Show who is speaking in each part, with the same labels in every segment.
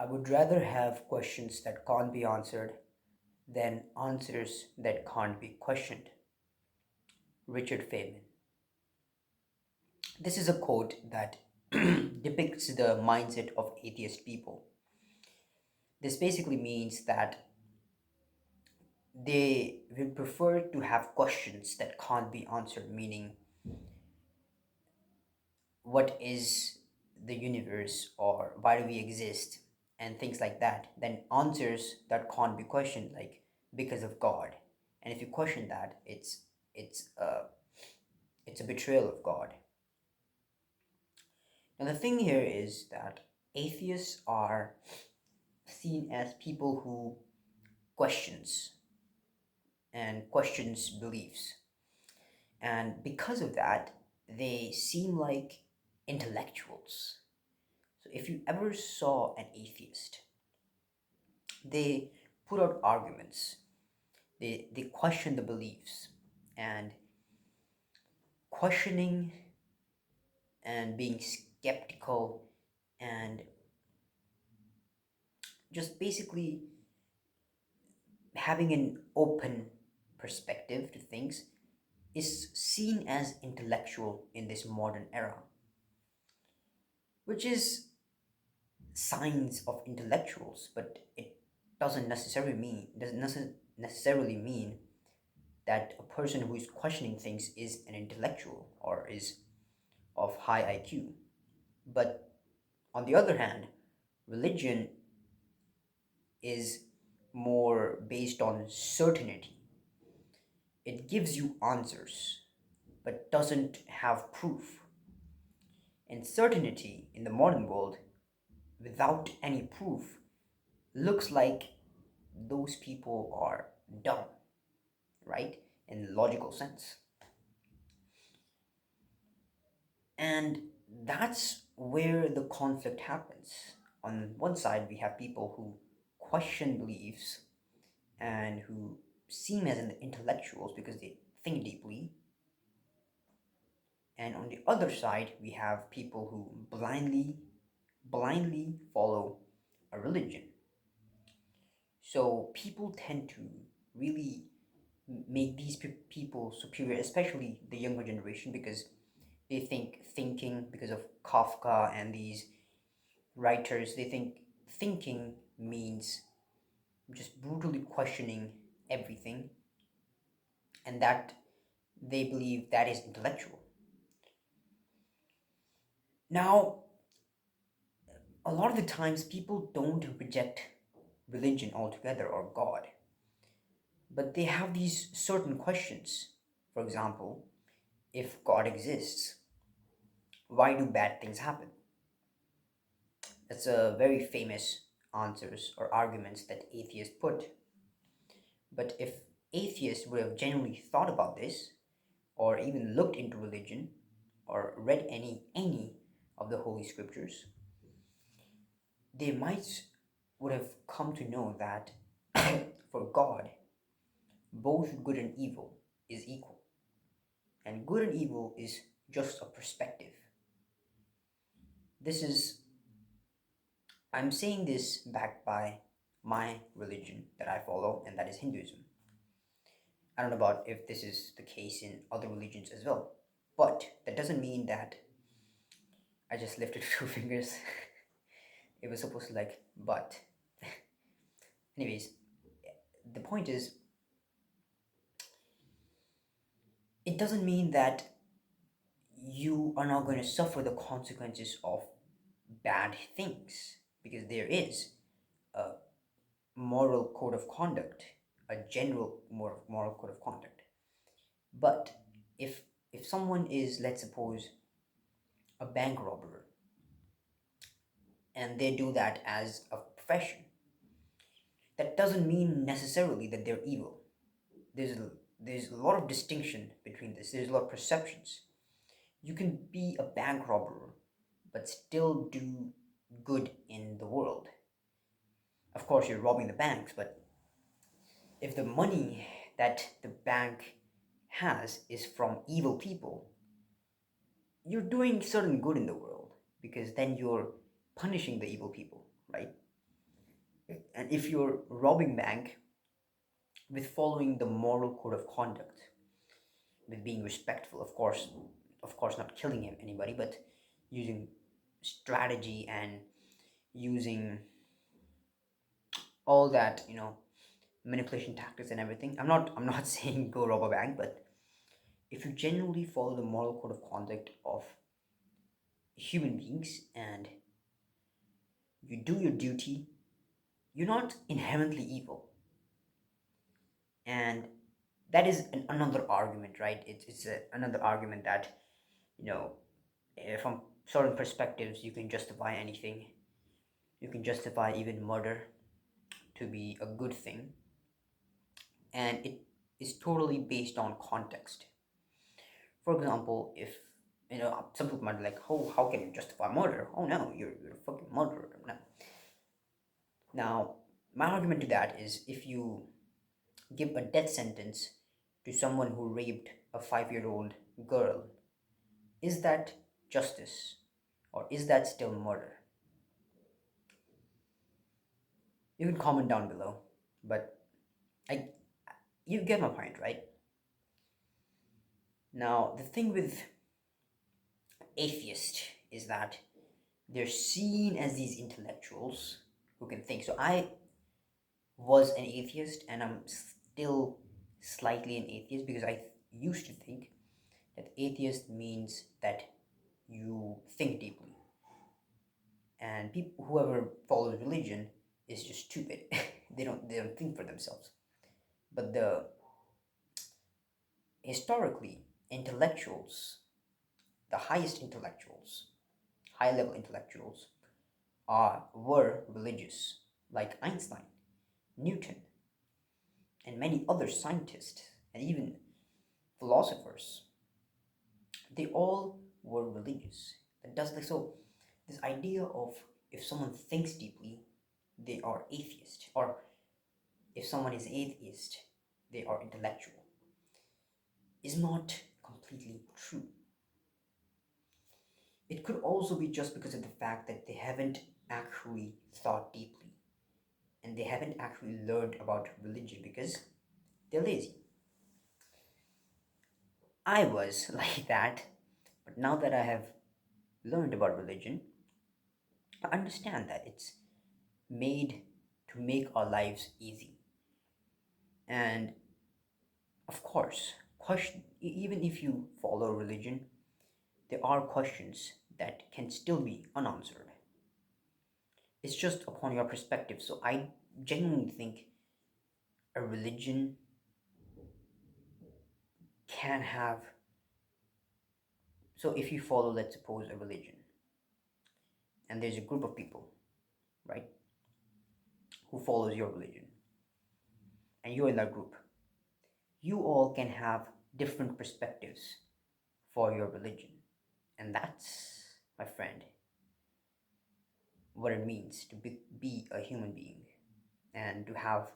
Speaker 1: I would rather have questions that can't be answered than answers that can't be questioned. Richard Feynman. This is a quote that depicts the mindset of atheist people. This basically means that they will prefer to have questions that can't be answered, meaning, what is the universe, or why do we exist, and things like that, than answers that can't be questioned, like because of God. And if you question that, it's a it's a betrayal of God. Now the thing here is that atheists are seen as people who questions questions beliefs, and because of that, they seem like intellectuals. So if you ever saw an atheist, they put out arguments, they question the beliefs, and questioning and being skeptical and just basically having an open perspective to things is seen as intellectual in this modern era, which is signs of intellectuals, but it doesn't necessarily mean that a person who is questioning things is an intellectual or is of high IQ. But on the other hand, religion is more based on certainty. It gives you answers, but doesn't have proof. And certainty in the modern world, without any proof, looks like those people are dumb, right? In logical sense. And that's where the conflict happens. On one side, we have people who question beliefs and who seem as intellectuals because they think deeply. And on the other side, we have people who blindly follow a religion. So people tend to really make these people superior, especially the younger generation, because they think thinking, because of Kafka and these writers, they think thinking means just brutally questioning everything, and that they believe that is intellectual. Now, a lot of the times people don't reject religion altogether or God, but they have these certain questions. For example, if God exists, why do bad things happen? That's a very famous answers or arguments that atheists put. But if atheists would have genuinely thought about this, or even looked into religion, or read any of the holy scriptures, they might would have come to know that for God, both good and evil is equal, and good and evil is just a perspective. This is I'm saying this backed by my religion that I follow, and that is Hinduism. I don't know about if this is the case in other religions as well, but that doesn't mean that I just lifted two fingers. It was supposed to but. Anyways, the point is, it doesn't mean that you are not going to suffer the consequences of bad things, because there is a moral code of conduct, a general moral code of conduct. But if someone is, let's suppose, a bank robber, and they do that as a profession, that doesn't mean necessarily that they're evil. There's a, there's a lot of distinction between this. There's a lot of perceptions. You can be a bank robber, but still do good in the world. Of course, you're robbing the banks, but if the money that the bank has is from evil people, you're doing certain good in the world, because then you're punishing the evil people, right? And if you're robbing bank with following the moral code of conduct, with being respectful, of course, not killing anybody, but using strategy and using all that, manipulation tactics and everything. I'm not saying go rob a bank, but if you genuinely follow the moral code of conduct of human beings and you do your duty, you're not inherently evil. And that is another argument, right? Another argument that, you know, from certain perspectives, you can justify anything. You can justify even murder to be a good thing. And it is totally based on context. For example, if some people might be like, "Oh, how can you justify murder? Oh no, you're a fucking murderer." No. Now, my argument to that is if you give a death sentence to someone who raped a 5-year-old girl, is that justice or is that still murder? You can comment down below, but I you get my point, right? Now, the thing with atheists is that they're seen as these intellectuals who can think. So I was an atheist and I'm still slightly an atheist because I used to think that atheist means that you think deeply, and people whoever follows religion is just stupid. They don't think for themselves. But the historically intellectuals, the highest intellectuals, high level intellectuals were religious, like Einstein, Newton, and many other scientists and even philosophers. They all were religious. That does so. This idea of if someone thinks deeply, they are atheist, or if someone is atheist, they are intellectual, is not completely true. It could also be just because of the fact that they haven't actually thought deeply and they haven't actually learned about religion because they're lazy. I was like that, but now that I have learned about religion, I understand that it's made to make our lives easy. And of course, even if you follow religion, there are questions that can still be unanswered. It's just upon your perspective. So I genuinely think a religion can have. So if you follow, let's suppose, a religion, and there's a group of people, right, who follows your religion, and you're in that group, you all can have different perspectives for your religion. And that's, my friend, what it means to be a human being and to have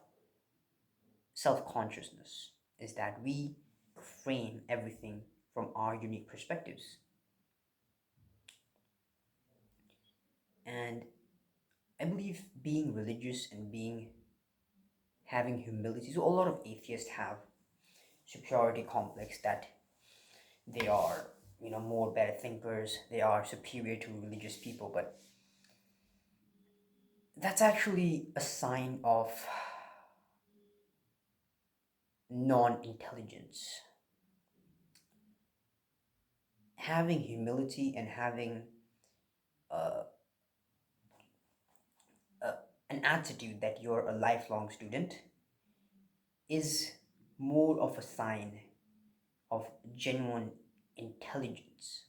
Speaker 1: self consciousness, is that we frame everything from our unique perspectives. And I believe being religious and being having humility. So a lot of atheists have superiority complex that they are, more better thinkers. They are superior to religious people, but that's actually a sign of non-intelligence. Having humility and having uh, uh, an attitude that you're a lifelong student is more of a sign of genuine intelligence.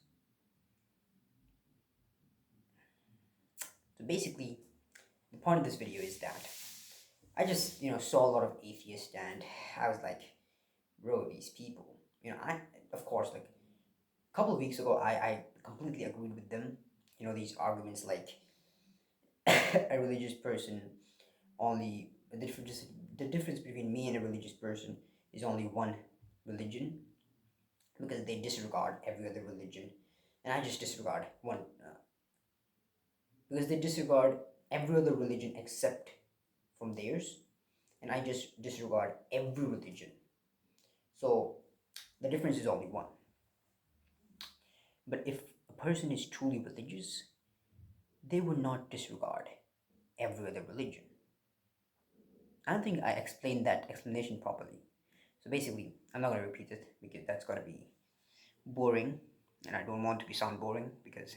Speaker 1: So basically, the point of this video is that I just, saw a lot of atheists and I was like, bro, these people, I, of course, like a couple of weeks ago, I completely agreed with them. These arguments like a religious person only, the difference between me and a religious person is only one religion because they disregard every other religion. And I just disregard one because they disregard every other religion except from theirs, and I just disregard every religion. So the difference is only one. But if a person is truly religious, they would not disregard every other religion. I don't think I explained that explanation properly. So basically, I'm not going to repeat it because that's going to be boring, and I don't want to be sound boring because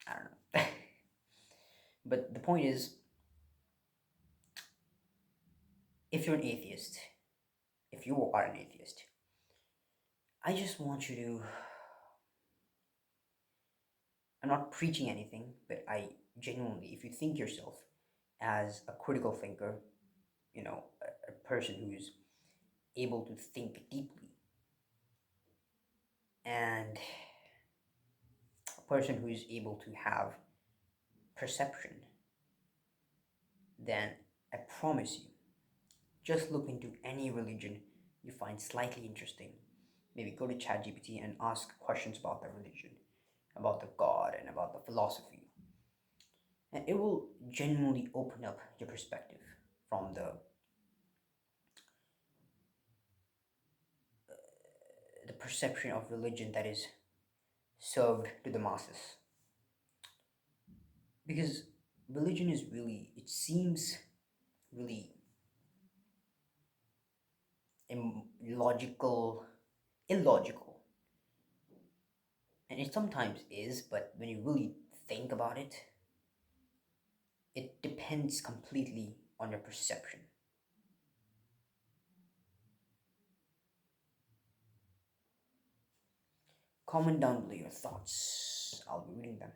Speaker 1: I don't know. But the point is, if you're an atheist, if you are an atheist, I just want you to. I'm not preaching anything, but I genuinely, if you think yourself as a critical thinker, a person who's able to think deeply, and a person who is able to have perception, then I promise you, just look into any religion you find slightly interesting. Maybe go to ChatGPT and ask questions about the religion, about the God, and about the philosophy. And it will genuinely open up your perspective from the perception of religion that is served to the masses. Because religion is really, it seems really illogical, illogical. And it sometimes is, but when you really think about it, it depends completely on your perception. Comment down below your thoughts. I'll be reading them.